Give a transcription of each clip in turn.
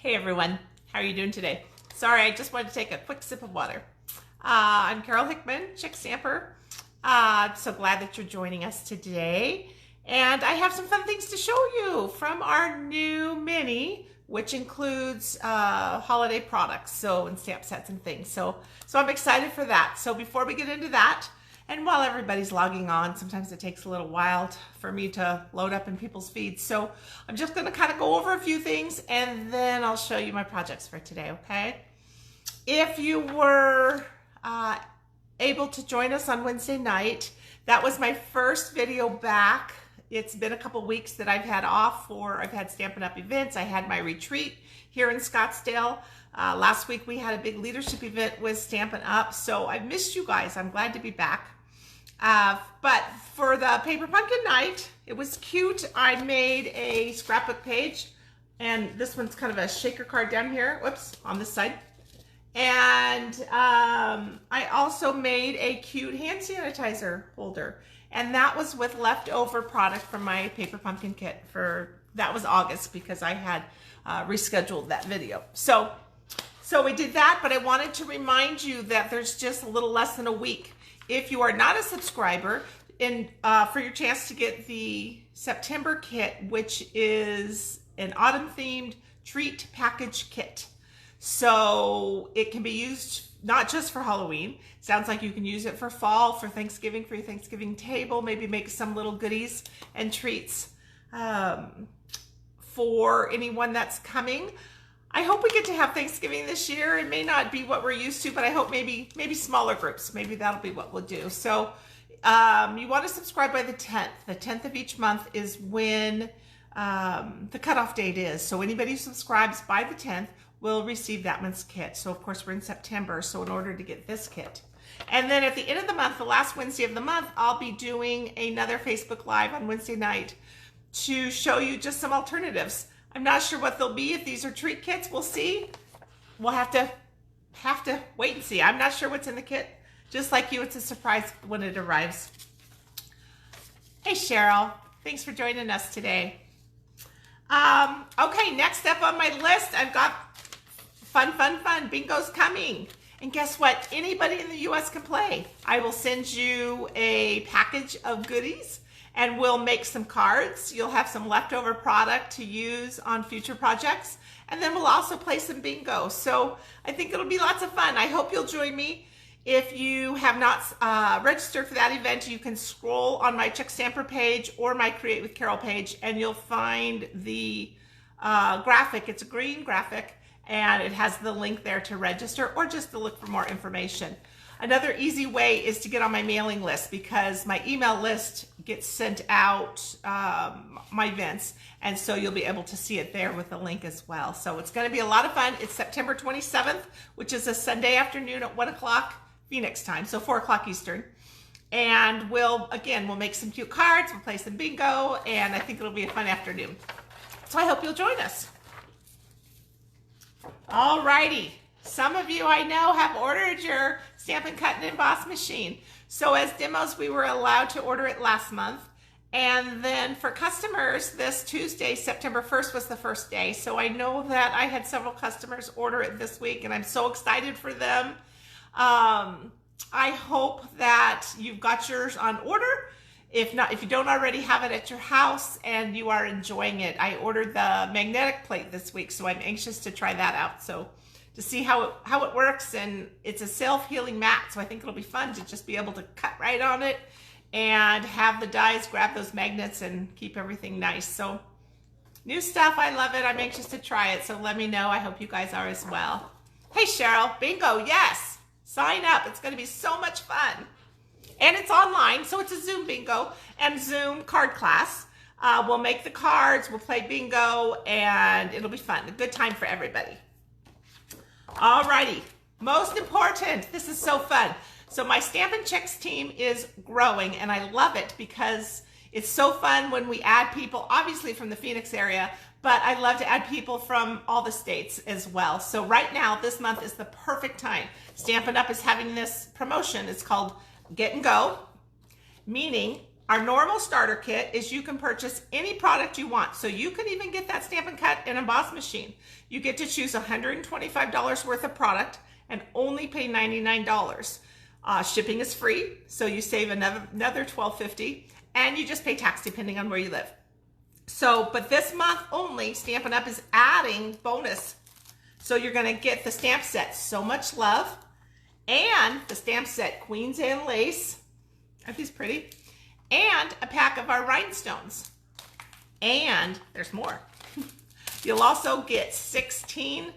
Hey everyone, how are you doing today? Sorry, I just wanted to take a quick sip of water. I'm Carol Hickman, Chickstamper. I'm so glad that you're joining us today. And I have some fun things to show you from our new mini, which includes holiday products, and stamp sets and things. So I'm excited for that. So before we get into that, and while everybody's logging on, sometimes it takes a little while for me to load up in people's feeds. So I'm just going to kind of go over a few things and then I'll show you my projects for today, okay? If you were able to join us on Wednesday night, that was my first video back. It's been a couple weeks that I've had off I've had Stampin' Up! Events. I had my retreat here in Scottsdale. Last week we had a big leadership event with Stampin' Up! So I missed you guys. I'm glad to be back. But for the Paper Pumpkin night, it was cute. I made a scrapbook page, and this one's kind of a shaker card down here. Whoops, on this side. And I also made a cute hand sanitizer holder, and that was with leftover product from my Paper Pumpkin kit that was August because I had rescheduled that video. So we did that, but I wanted to remind you that there's just a little less than a week. If you are not a subscriber, for your chance to get the September kit, which is an autumn-themed treat package kit. So it can be used not just for Halloween. Sounds like you can use it for fall, for Thanksgiving, for your Thanksgiving table, maybe make some little goodies and treats for anyone that's coming. I hope we get to have Thanksgiving this year. It may not be what we're used to, but I hope maybe smaller groups. Maybe that'll be what we'll do. So you want to subscribe by the 10th. The 10th of each month is when the cutoff date is. So anybody who subscribes by the 10th will receive that month's kit. So of course we're in September, so in order to get this kit. And then at the end of the month, the last Wednesday of the month, I'll be doing another Facebook Live on Wednesday night to show you just some alternatives. I'm not sure what they'll be. If these are treat kits, we'll see. We'll have to wait and see. I'm not sure what's in the kit. Just like you, it's a surprise when it arrives. Hey Cheryl, thanks for joining us today. Okay, next up on my list, I've got fun. Bingo's coming. And guess what? Anybody in the US can play. I will send you a package of goodies and we'll make some cards. You'll have some leftover product to use on future projects. And then we'll also play some bingo. So I think it'll be lots of fun. I hope you'll join me. If you have not registered for that event, you can scroll on my Chickstamper page or my Create with Carol page, and you'll find the graphic. It's a green graphic, and it has the link there to register or just to look for more information. Another easy way is to get on my mailing list because my email list gets sent out my events, and so you'll be able to see it there with the link as well. So it's going to be a lot of fun. It's September 27th, which is a Sunday afternoon at 1 o'clock Phoenix time, so 4 o'clock Eastern. And we'll make some cute cards, we'll play some bingo, and I think it'll be a fun afternoon. So I hope you'll join us. Alrighty. Some of you I know have ordered your Stampin' Cut and Emboss machine. So as demos, we were allowed to order it last month. And then for customers, this Tuesday, September 1st was the first day. So I know that I had several customers order it this week and I'm so excited for them. I hope that you've got yours on order. If not, if you don't already have it at your house and you are enjoying it. I ordered the magnetic plate this week, so I'm anxious to try that out. So to see how it works, and it's a self-healing mat, so I think it'll be fun to just be able to cut right on it and have the dies grab those magnets and keep everything nice. So new stuff, I love it. I'm anxious to try it, so let me know. I hope you guys are as well. Hey Cheryl, bingo, yes. Sign up, it's gonna be so much fun. And it's online, so it's a Zoom bingo and Zoom card class. We'll make the cards, we'll play bingo, and it'll be fun. A good time for everybody. Alrighty, most important, this is so fun. So my Stampin' Chicks team is growing, and I love it because it's so fun when we add people, obviously from the Phoenix area, but I love to add people from all the states as well. So right now, this month is the perfect time. Stampin' Up! Is having this promotion. It's called Get and Go, meaning our normal starter kit is you can purchase any product you want. So you can even get that Stampin' Cut and Emboss machine. You get to choose $125 worth of product and only pay $99. Shipping is free, so you save another $12.50, and you just pay tax depending on where you live. So, but this month only, Stampin' Up! Is adding bonus. So you're gonna get the stamp set So Much Love, and the stamp set Queens and Lace. Aren't these pretty? And a pack of our rhinestones. And there's more. You'll also get 16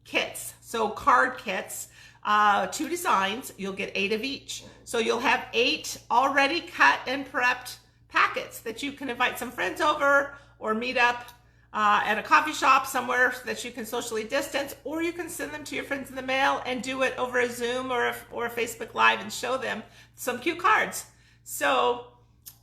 kits, so card kits, 2 designs. You'll get 8 of each. So you'll have 8 already cut and prepped packets that you can invite some friends over or meet up at a coffee shop somewhere that you can socially distance, or you can send them to your friends in the mail and do it over a Zoom or a Facebook Live and show them some cute cards. So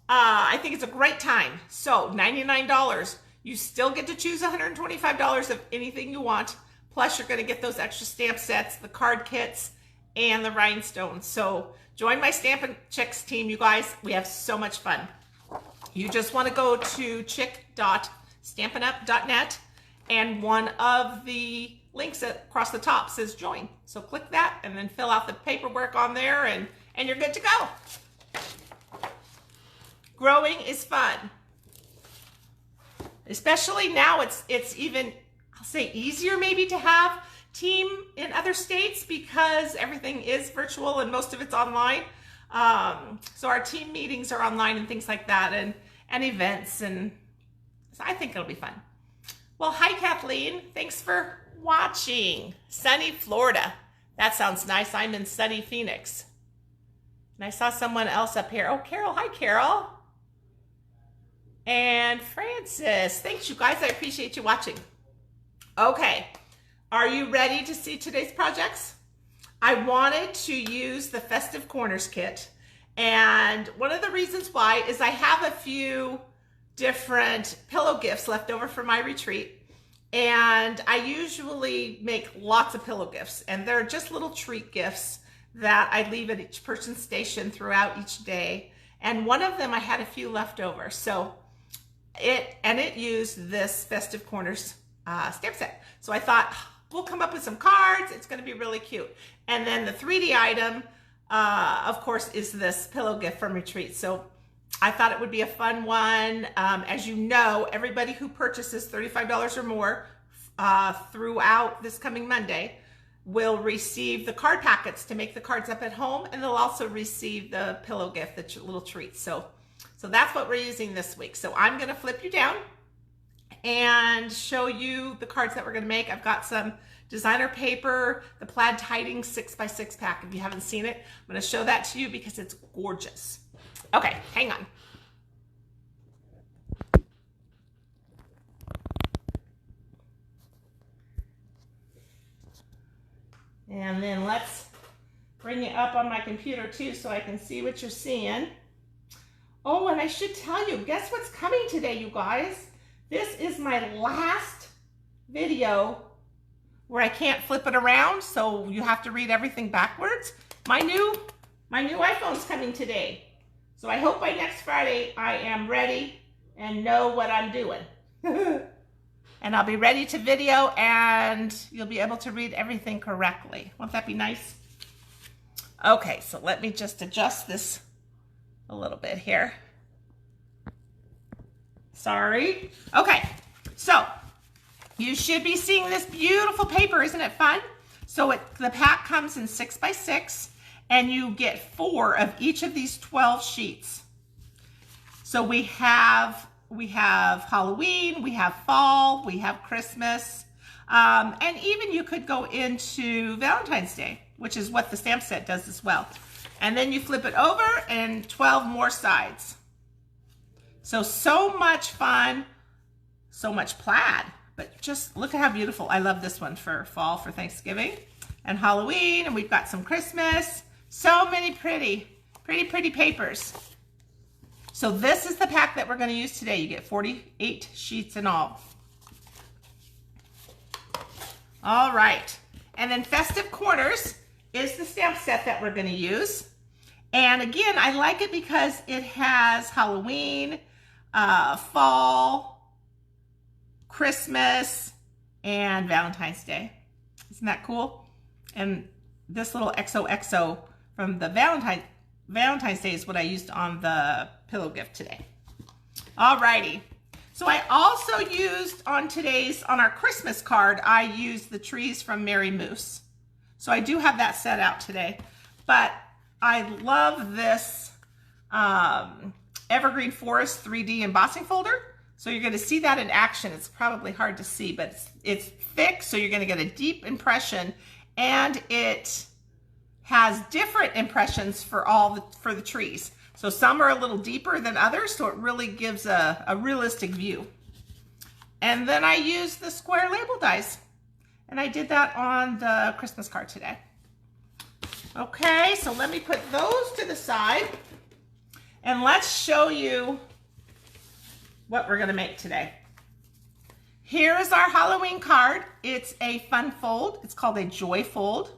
I think it's a great time. So $99, you still get to choose $125 of anything you want. Plus you're gonna get those extra stamp sets, the card kits, and the rhinestones. So join my Stampin' Chicks team, you guys. We have so much fun. You just wanna go to chick.stampinup.net, and one of the links across the top says join. So click that and then fill out the paperwork on there, and you're good to go. Growing is fun. Especially now, it's even, I'll say, easier maybe to have team in other states because everything is virtual and most of it's online. So our team meetings are online and things like that, and events, and so I think it'll be fun. Well, hi Kathleen, thanks for watching. Sunny Florida. That sounds nice. I'm in sunny Phoenix. And I saw someone else up here. Oh, Carol. Hi, Carol. And Francis. Thanks, you guys. I appreciate you watching. Okay. Are you ready to see today's projects? I wanted to use the Festive Corners kit. And one of the reasons why is I have a few different pillow gifts left over for my retreat. And I usually make lots of pillow gifts. And they're just little treat gifts that I leave at each person's station throughout each day. And one of them I had a few left over. So it used this Festive Corners stamp set. So I thought we'll come up with some cards. It's going to be really cute. And then the 3D item, of course, is this pillow gift from retreat. So I thought it would be a fun one. As you know, everybody who purchases $35 or more throughout this coming Monday will receive the card packets to make the cards up at home, and they'll also receive the pillow gift, the little treats. So that's what we're using this week. So I'm going to flip you down and show you the cards that we're going to make. I've got some designer paper, the plaid tidings 6x6 pack. If you haven't seen it, I'm going to show that to you because it's gorgeous. Okay, hang on. And then let's bring it up on my computer too so I can see what you're seeing. Oh, and I should tell you, guess what's coming today, you guys? This is my last video where I can't flip it around, so you have to read everything backwards. My new iPhone's coming today. So I hope by next Friday I am ready and know what I'm doing. And I'll be ready to video and you'll be able to read everything correctly. Won't that be nice? Okay, so let me just adjust this a little bit here. Sorry. Okay, so you should be seeing this beautiful paper. Isn't it fun? So the pack comes in 6x6 and you get 4 of each of these 12 sheets. So we have Halloween, we have fall, we have Christmas, and even you could go into Valentine's Day, which is what the stamp set does as well. And then you flip it over and 12 more sides. So much fun, so much plaid, but just look at how beautiful. I love this one for fall, for Thanksgiving and Halloween, and we've got some Christmas. So many pretty papers. So this is the pack that we're going to use today. You get 48 sheets in all. All right. And then Festive Corners is the stamp set that we're going to use. And again, I like it because it has Halloween, fall, Christmas, and Valentine's Day. Isn't that cool? And this little XOXO from the Valentine's Day is what I used on the pillow gift today. Alrighty. So I also used on our Christmas card, I used the trees from Mary Moose. So I do have that set out today. But I love this Evergreen Forest 3D embossing folder. So you're going to see that in action. It's probably hard to see, but it's thick, so you're going to get a deep impression, and it has different impressions for the trees. So some are a little deeper than others, so it really gives a realistic view. And then I used the square label dies, and I did that on the Christmas card today. Okay, so let me put those to the side, and let's show you what we're gonna make today. Here is our Halloween card. It's a fun fold. It's called a joy fold.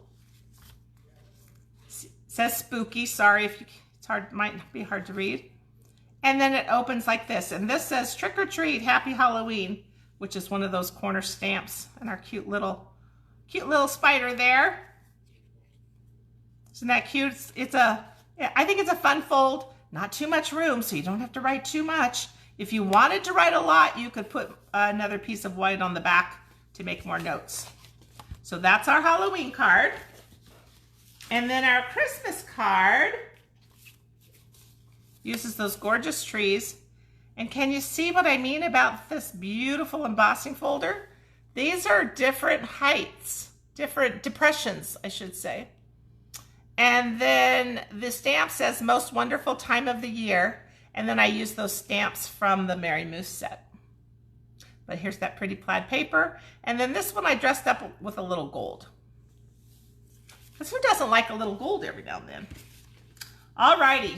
It says spooky. Sorry if it's hard, might be hard to read. And then it opens like this. And this says trick or treat, happy Halloween, which is one of those corner stamps and our cute little spider there. Isn't that cute? I think it's a fun fold. Not too much room, so you don't have to write too much. If you wanted to write a lot, you could put another piece of white on the back to make more notes. So that's our Halloween card. And then our Christmas card uses those gorgeous trees. And can you see what I mean about this beautiful embossing folder? These are different heights, different depressions, I should say. And then the stamp says most wonderful time of the year. And then I use those stamps from the Mary Moose set. But here's that pretty plaid paper. And then this one I dressed up with a little gold. Because who doesn't like a little gold every now and then? Alrighty.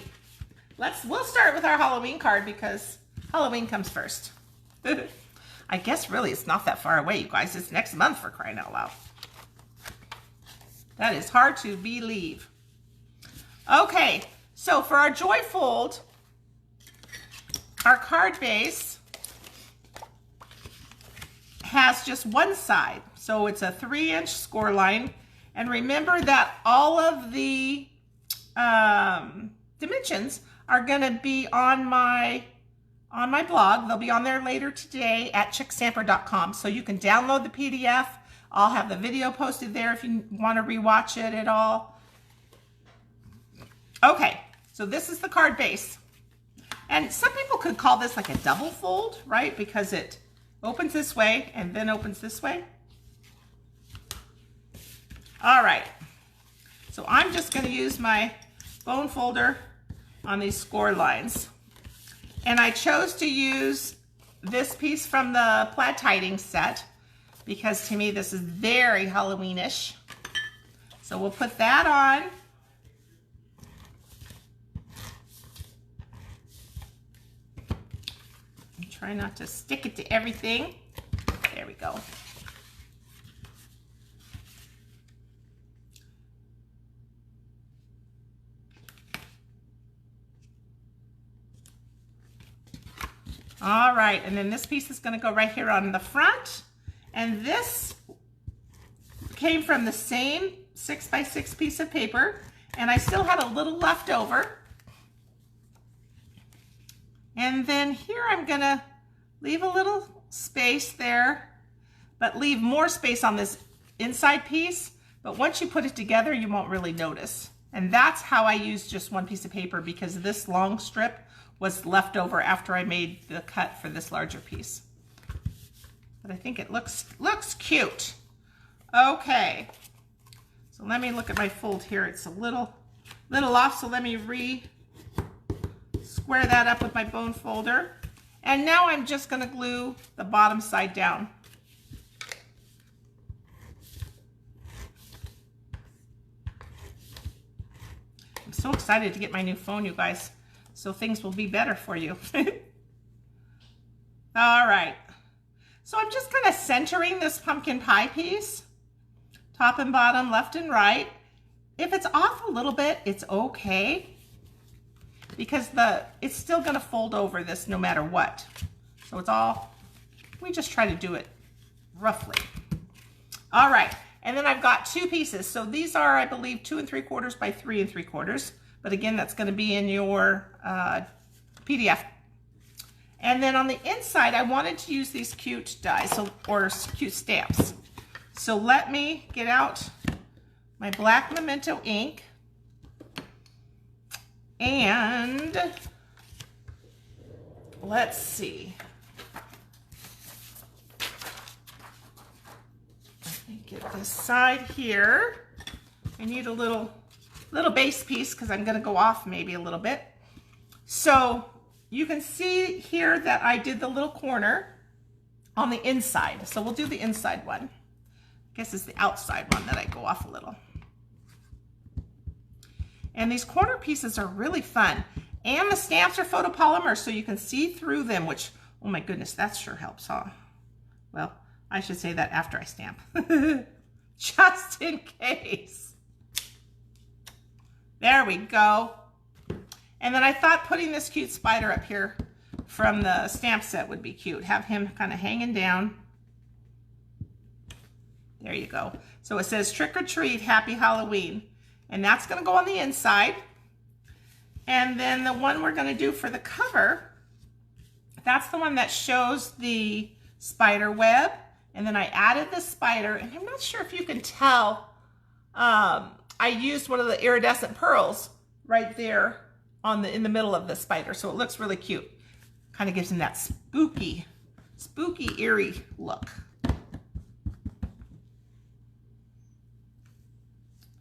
We'll start with our Halloween card because Halloween comes first. I guess really it's not that far away, you guys. It's next month, for crying out loud. That is hard to believe. Okay, so for our joy fold, our card base has just one side. So it's a 3-inch score line. And remember that all of the dimensions are gonna be on my blog. They'll be on there later today at chickstamper.com. So you can download the PDF. I'll have the video posted there if you want to rewatch it at all. Okay, so this is the card base. And some people could call this like a double fold, right? Because it opens this way and then opens this way. All right, so I'm just going to use my bone folder on these score lines. And I chose to use this piece from the plaid tiding set because to me this is very Halloweenish. So we'll put that on. And try not to stick it to everything. There we go. All right, and then this piece is going to go right here on the front. And this came from the same 6x6 piece of paper, and I still had a little left over. And then here I'm going to leave a little space there, but leave more space on this inside piece. But once you put it together, you won't really notice. And that's how I used just one piece of paper, because this long strip was left over after I made the cut for this larger piece. But I think it looks cute. Okay, so let me look at my fold here. It's a little off, so let me square that up with my bone folder. And now I'm just gonna glue the bottom side down. I'm so excited to get my new phone, you guys. So things will be better for you. All right. So I'm just kind of centering this pumpkin pie piece, top and bottom, left and right. If it's off a little bit, it's okay. because it's still going to fold over this no matter what. So it's all, we just try to do it roughly. All right, and then I've got 2 pieces. So these are, I believe, 2 3/4 by 3 3/4. But again, that's going to be in your PDF. And then on the inside, I wanted to use these cute dies, or cute stamps. So let me get out my black Memento ink. And let's see. Let me get this side here. I need a little base piece because I'm going to go off maybe a little bit. So you can see here that I did the little corner on the inside. So we'll do the inside one. I guess it's the outside one that I go off a little. And these corner pieces are really fun. And the stamps are photopolymer, so you can see through them, which, oh my goodness, that sure helps, huh? Well, I should say that after I stamp. Just in case. There we go. And then I thought putting this cute spider up here from the stamp set would be cute. Have him kind of hanging down. There you go. So it says, "Trick or treat, happy Halloween." And that's going to go on the inside. And then the one we're going to do for the cover, that's the one that shows the spider web. And then I added the spider, and I'm not sure if you can tell, I used one of the iridescent pearls right there in the middle of the spider. So it looks really cute. Kind of gives him that spooky, eerie look.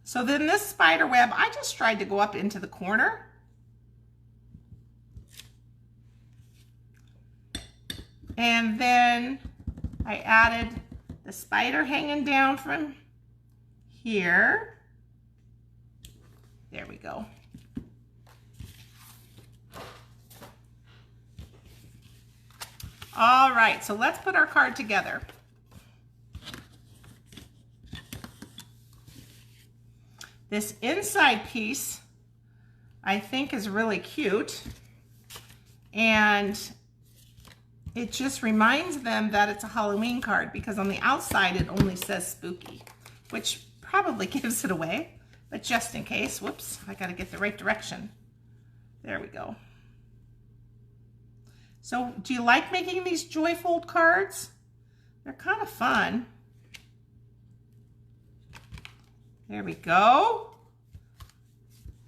So then this spider web, I just tried to go up into the corner. And then I added the spider hanging down from here. There we go. All right, so let's put our card together. This inside piece, I think, is really cute. And it just reminds them that it's a Halloween card, because on the outside it only says spooky, which probably gives it away. But just in case, whoops, I gotta get the right direction. There we go. So do you like making these joy fold cards? They're kind of fun. There we go.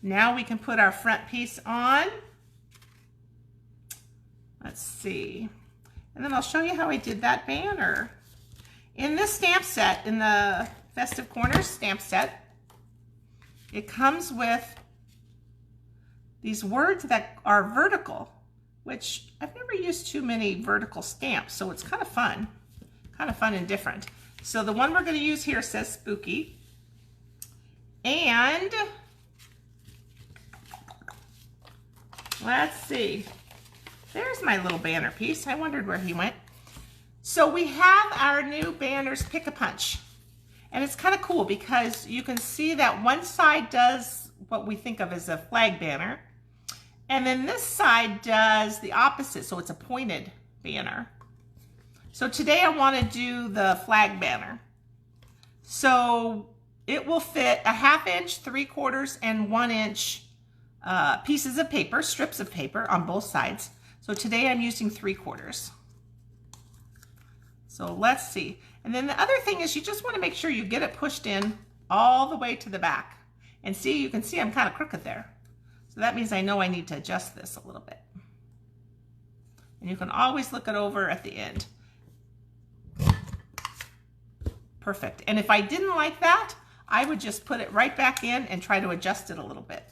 Now we can put our front piece on. Let's see. And then I'll show you how I did that banner. In this stamp set, in the Festive Corners stamp set, it comes with these words that are vertical, which I've never used too many vertical stamps, so it's kind of fun and different. So the one we're going to use here says spooky. And let's see. There's my little banner piece. I wondered where he went. So we have our new banners Pick-a-Punch. And it's kind of cool because you can see that one side does what we think of as a flag banner. And then this side does the opposite, so it's a pointed banner. So today I want to do the flag banner. So it will fit a 1/2 inch, 3/4, and 1 inch pieces of paper, strips of paper on both sides. So today I'm using 3/4. So let's see. And then the other thing is you just want to make sure you get it pushed in all the way to the back. And see, you can see I'm kind of crooked there. So that means I know I need to adjust this a little bit. And you can always look it over at the end. Perfect. And if I didn't like that, I would just put it right back in and try to adjust it a little bit.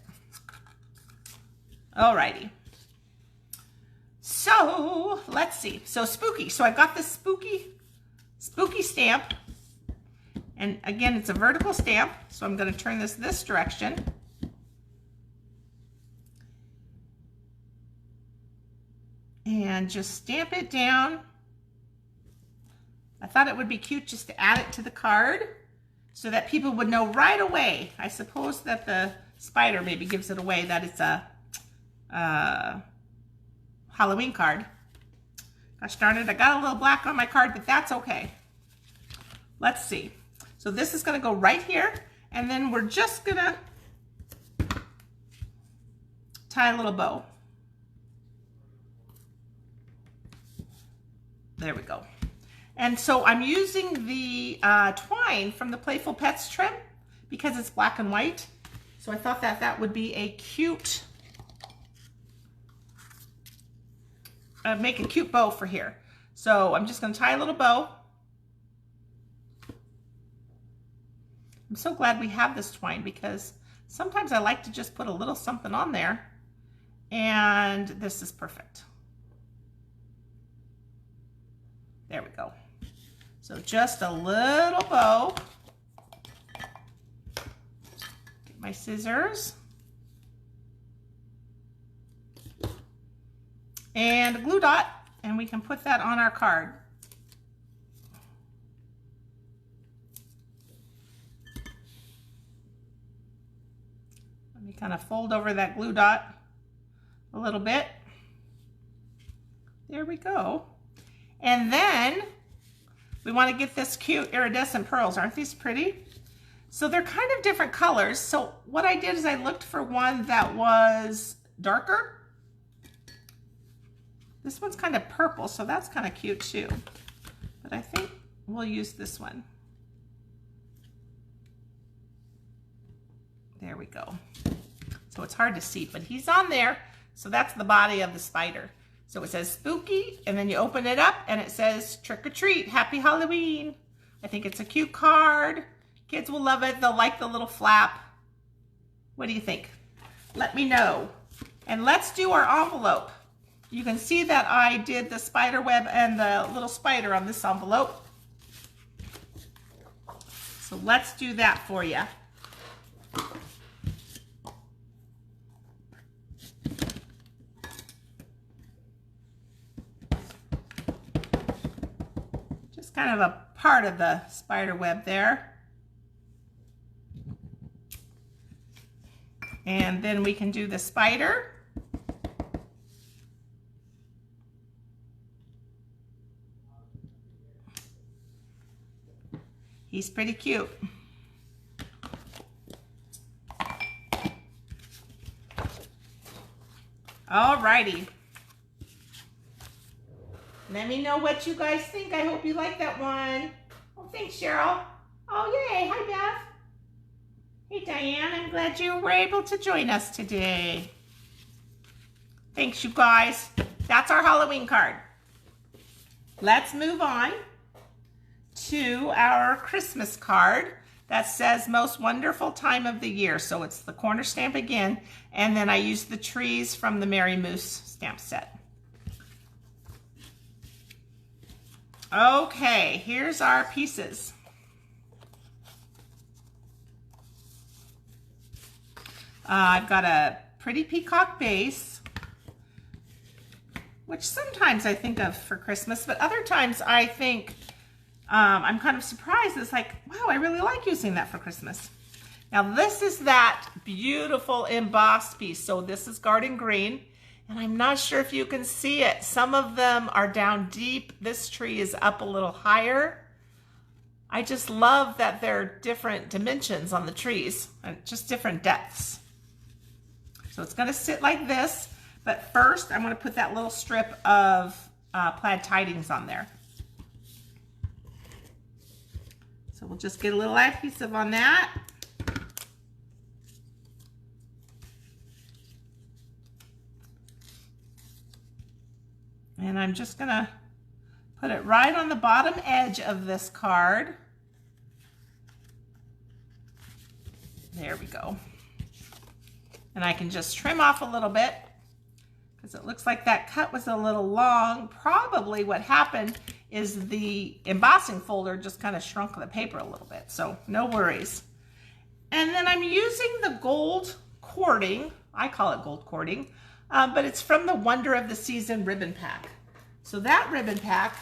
Alrighty. So let's see. So spooky. So I've got this spooky stamp. And again, it's a vertical stamp. So I'm going to turn this direction. And just stamp it down. I thought it would be cute just to add it to the card so that people would know right away. I suppose that the spider maybe gives it away that it's a Halloween card. Gosh darn it, I got a little black on my card, but that's okay. Let's see. So this is going to go right here, and then we're just going to tie a little bow. There we go. And so I'm using the twine from the Playful Pets trim because it's black and white. So I thought that that would be a cute, make a cute bow for here. So I'm just going to tie a little bow. I'm so glad we have this twine because sometimes I like to just put a little something on there, and this is perfect. There we go. So just a little bow. Get my scissors. And a glue dot, and we can put that on our card. Let me kind of fold over that glue dot a little bit. There we go. And then we want to get this cute iridescent pearls. Aren't these pretty? So they're kind of different colors. So what I did is I looked for one that was darker. This one's kind of purple, so that's kind of cute too. But I think we'll use this one. There we go. So it's hard to see, but he's on there. So that's the body of the spider. So it says spooky, and then you open it up and it says trick or treat, happy Halloween. I think it's a cute card. Kids will love it. They'll like the little flap. What do you think? Let me know. And let's do our envelope. You can see that I did the spider web and the little spider on this envelope. So let's do that for you. Just kind of a part of the spider web there. And then we can do the spider. He's pretty cute. Alrighty. Let me know what you guys think. I hope you like that one. Oh, thanks, Cheryl. Oh, yay. Hi, Beth. Hey, Diane. I'm glad you were able to join us today. Thanks, you guys. That's our Halloween card. Let's move on to our Christmas card that says most wonderful time of the year. So it's the corner stamp again, and then I use the trees from the Merry Moose stamp set. Okay, here's our pieces. I've got a pretty peacock base, which sometimes I think of for Christmas, but other times I think I'm kind of surprised. It's like, wow, I really like using that for Christmas. Now this is that beautiful embossed piece. So this is garden green, and I'm not sure if you can see it. Some of them are down deep. This tree is up a little higher. I just love that they're different dimensions on the trees and just different depths. So it's gonna sit like this, but first I'm gonna put that little strip of plaid tidings on there. So we'll just get a little adhesive on that. And I'm just gonna put it right on the bottom edge of this card. There we go. And I can just trim off a little bit because it looks like that cut was a little long. Probably what happened is the embossing folder just kind of shrunk the paper a little bit, so no worries. And then I'm using the gold cording. I call it gold cording, but it's from the Wonder of the Season ribbon pack. So that ribbon pack,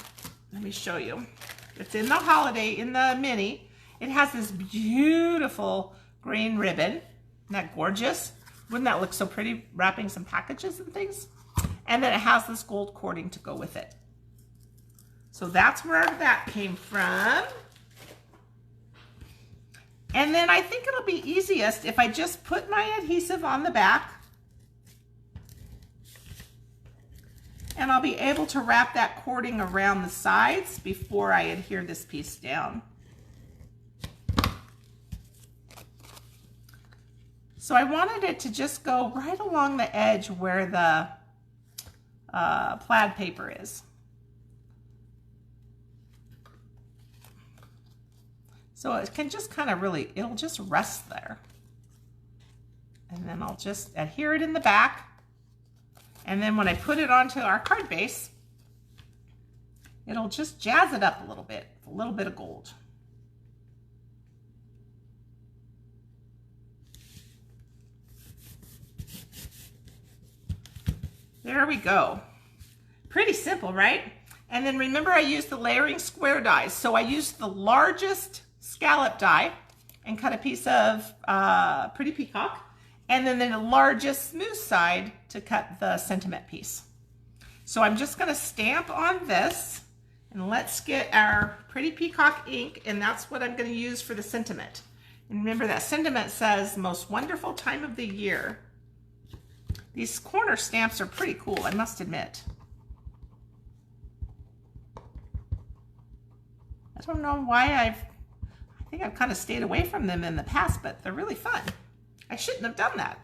let me show you. It's in the holiday, in the mini. It has this beautiful green ribbon. Isn't that gorgeous? Wouldn't that look so pretty, wrapping some packages and things? And then it has this gold cording to go with it. So that's where that came from. And then I think it'll be easiest if I just put my adhesive on the back, and I'll be able to wrap that cording around the sides before I adhere this piece down. So I wanted it to just go right along the edge where the plaid paper is. So it can just kind of really, it'll just rest there. And then I'll just adhere it in the back. And then when I put it onto our card base, it'll just jazz it up a little bit of gold. There we go. Pretty simple, right? And then remember I used the layering square dies. So I used the largest scallop die and cut a piece of Pretty Peacock. And then the largest smooth side to cut the sentiment piece. So I'm just gonna stamp on this, and let's get our Pretty Peacock ink, and that's what I'm gonna use for the sentiment. And remember that sentiment says, most wonderful time of the year. These corner stamps are pretty cool, I must admit. I don't know why I think I've kind of stayed away from them in the past, but they're really fun. I shouldn't have done that.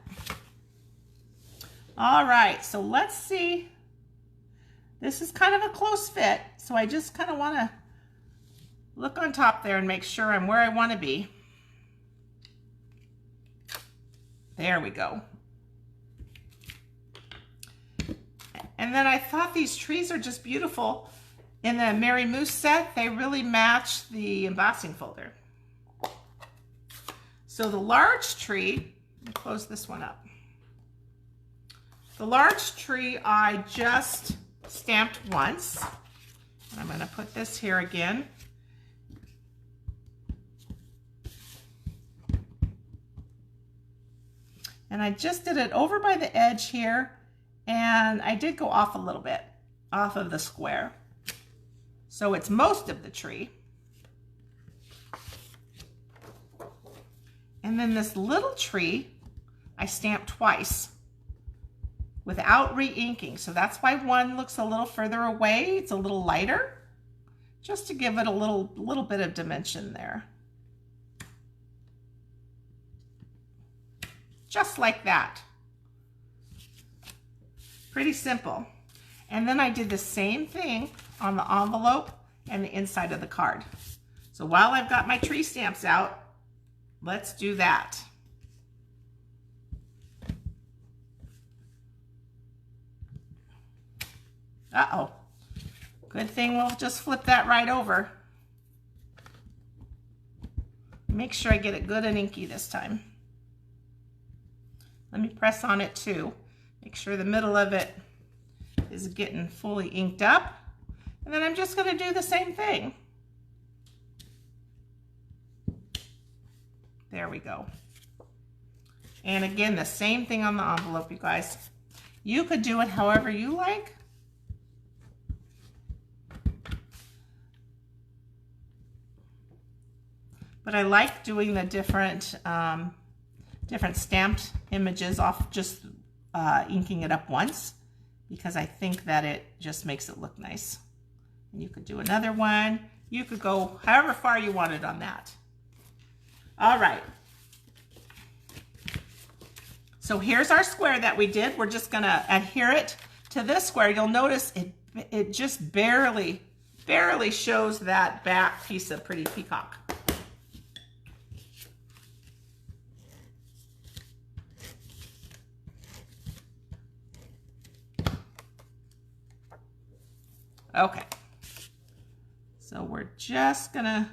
All right, so let's see. This is kind of a close fit, so I just kind of want to look on top there and make sure I'm where I want to be. There we go. And then I thought these trees are just beautiful. In the Merry Moose set, they really match the embossing folder. So the large tree, let me close this one up. The large tree I just stamped once. And I'm going to put this here again. And I just did it over by the edge here, and I did go off a little bit, off of the square. So it's most of the tree. And then this little tree, I stamped twice without re-inking. So that's why one looks a little further away. It's a little lighter, just to give it a little bit of dimension there. Just like that. Pretty simple. And then I did the same thing on the envelope and the inside of the card. So while I've got my tree stamps out, let's do that. Uh-oh. Good thing we'll just flip that right over. Make sure I get it good and inky this time. Let me press on it too. Make sure the middle of it is getting fully inked up. And then I'm just going to do the same thing. There we go. And again, the same thing on the envelope, you guys. You could do it however you like. But I like doing the different stamped images off just inking it up once, because I think that it just makes it look nice. And you could do another one. You could go however far you wanted on that. All right. So here's our square that we did. We're just gonna adhere it to this square. You'll notice it just barely shows that back piece of Pretty Peacock. Okay, so we're just gonna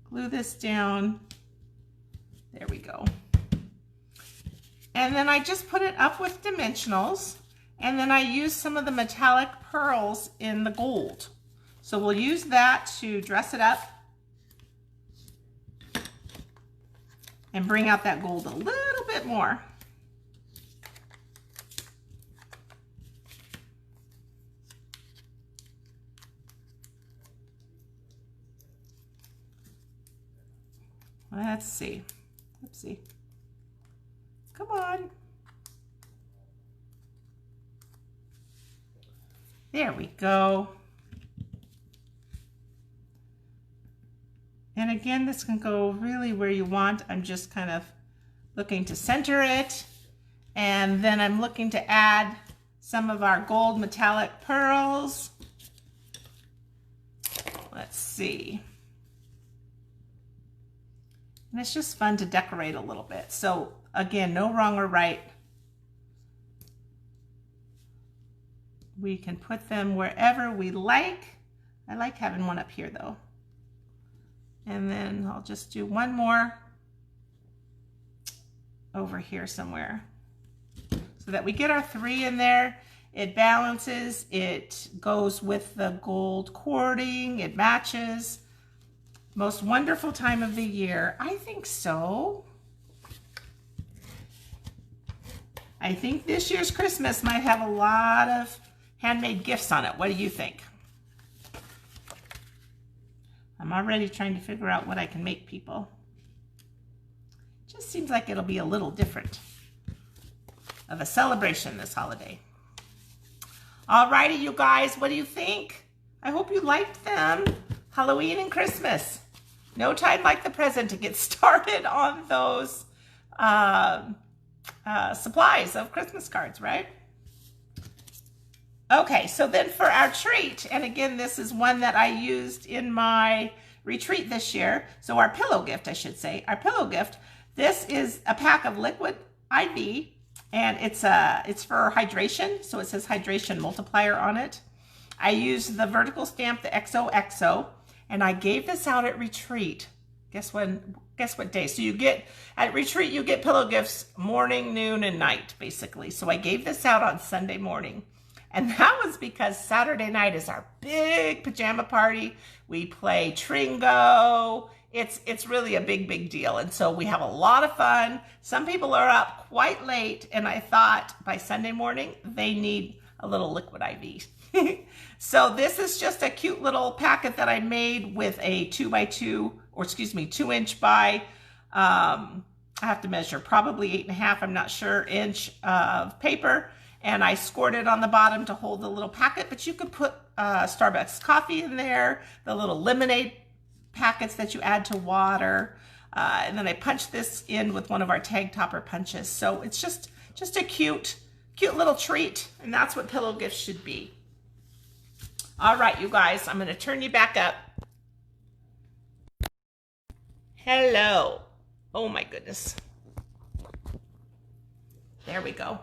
glue this down. There we go. And then I just put it up with dimensionals, and then I use some of the metallic pearls in the gold. So we'll use that to dress it up and bring out that gold a little bit more. Let's see. Oopsie. Come on. There we go. And again, this can go really where you want. I'm just kind of looking to center it. And then I'm looking to add some of our gold metallic pearls. Let's see. And it's just fun to decorate a little bit. So again, no wrong or right. We can put them wherever we like. I like having one up here though. And then I'll just do one more over here somewhere so that we get our 3 in there. It balances, it goes with the gold cording, it matches. Most wonderful time of the year. I think so. I think this year's Christmas might have a lot of handmade gifts on it. What do you think? I'm already trying to figure out what I can make people. Just seems like it'll be a little different of a celebration this holiday. Alrighty, you guys, what do you think? I hope you liked them. Halloween and Christmas. No time like the present to get started on those supplies of Christmas cards, right? Okay, so then for our treat, and again, this is one that I used in my retreat this year. So our pillow gift, I should say, our pillow gift. This is a pack of liquid IV, and it's for hydration. So it says hydration multiplier on it. I used the vertical stamp, the XOXO, and I gave this out at retreat. Guess what day? So you get, at retreat, you get pillow gifts morning, noon, and night, basically. So I gave this out on Sunday morning. And that was because Saturday night is our big pajama party. We play Tringo. It's really a big, big deal. And so we have a lot of fun. Some people are up quite late, and I thought by Sunday morning, they need a little liquid IV. So this is just a cute little packet that I made with a 2x2, or excuse me, 2-inch by, I have to measure, probably 8.5, I'm not sure, inch of paper. And I scored it on the bottom to hold the little packet, but you could put Starbucks coffee in there, the little lemonade packets that you add to water. And then I punched this in with one of our tag topper punches. So it's just a cute little treat, and that's what pillow gifts should be. All right, you guys, I'm gonna turn you back up. Hello. Oh my goodness. There we go.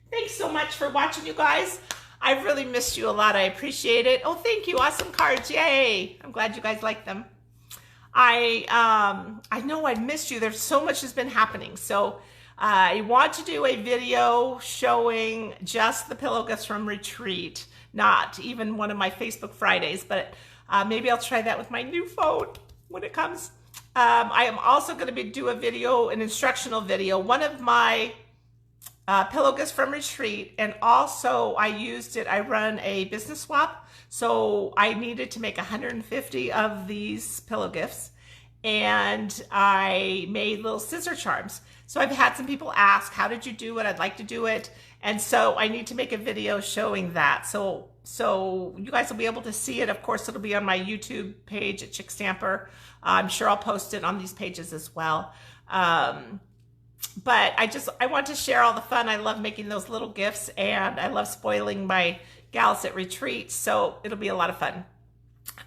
Thanks so much for watching, you guys. I've really missed you a lot. I appreciate it. Oh, thank you. Awesome cards. Yay. I'm glad you guys like them. I know I missed you. There's so much has been happening. So I want to do a video showing just the pillow gifts from retreat, not even one of my Facebook Fridays, but maybe I'll try that with my new phone when it comes. I am also going to do a video, an instructional video, one of my pillow gifts from retreat, and also I used it, I run a business swap, so I needed to make 150 of these pillow gifts, and I made little scissor charms. So I've had some people ask, how did you do it? I'd like to do it, and so I need to make a video showing that. So you guys will be able to see it. Of course, it'll be on my YouTube page at Chickstamper. I'm sure I'll post it on these pages as well. But I want to share all the fun. I love making those little gifts, and I love spoiling my gals at retreat, so it'll be a lot of fun.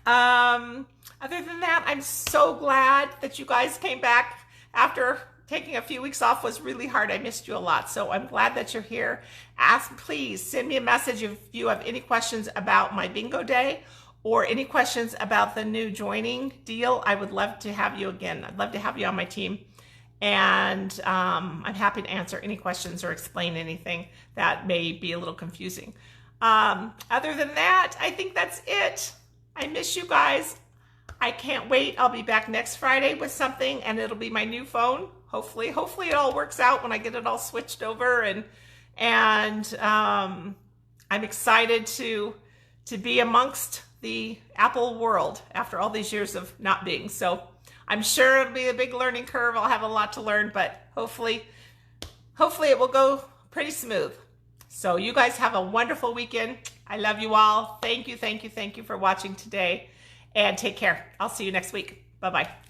Other than that, I'm so glad that you guys came back after taking a few weeks off. Was really hard. I missed you a lot, so I'm glad that you're here. Please send me a message if you have any questions about my bingo day or any questions about the new joining deal. I would love to have you again. I'd love to have you on my team. And I'm happy to answer any questions or explain anything that may be a little confusing. Other than that, I think that's it. I miss you guys. I can't wait. I'll be back next Friday with something, and it'll be my new phone. Hopefully it all works out when I get it all switched over. And I'm excited to be amongst the Apple world after all these years of not being. So I'm sure it'll be a big learning curve. I'll have a lot to learn, but hopefully it will go pretty smooth. So you guys have a wonderful weekend. I love you all. Thank you for watching today, and take care. I'll see you next week. Bye-bye.